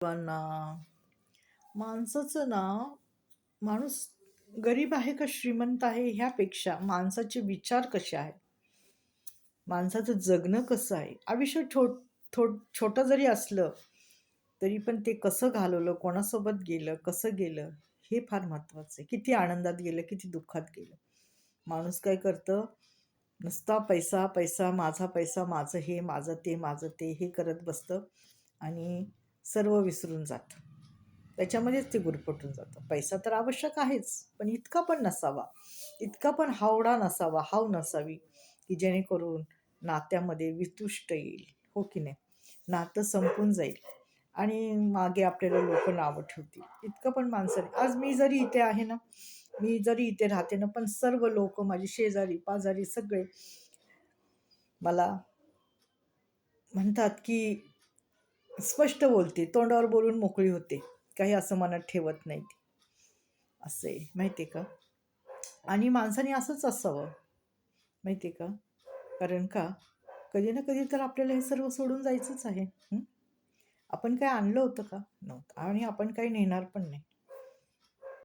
सर्वांना माणसाचं ना माणूस गरीब आहे का श्रीमंत आहे ह्यापेक्षा माणसाचे विचार कसे आहेत, माणसाचं जगणं कसं आहे, आयुष्य छोटं जरी असलं तरी पण ते कसं घालवलं, कोणासोबत गेलं, कसं गेलं, हे फार महत्वाचं आहे. किती आनंदात गेलं, किती दुःखात गेलं. माणूस काय करतं, नुसता पैसा पैसा, माझा पैसा, माझं हे, माझं ते, माझं ते, हे करत बसतं आणि सर्व विसरून जातं. त्याच्यामध्येच ते गुरफटून जातं. पैसा तर आवश्यक आहेच, पण इतका पण नसावा, इतका पण हावडा नसावा, हाव नसावी, की जेणेकरून नात्यामध्ये वितुष्ट येईल, हो की नाही? नातं संपून जाईल आणि मागे आपल्याला लोक नावं ठेवतील. इतकं पण माणसाने, आज मी जरी इथे आहे ना, मी जरी इथे राहते ना, पण सर्व लोक माझे शेजारी पाजारी सगळे मला म्हणतात की स्पष्ट बोलते, तोंडावर बोलून मोकळी होते, काही असं मनात ठेवत नाही ती. असे माहिती का? आणि माणसाने असंच असावं, माहिती का? कारण का कधी ना कधी तर आपल्याला हे सर्व सोडून जायचंच आहे. आपण काय आणलं होतं का? नव्हतं, आणि आपण काही नेणार पण नाही.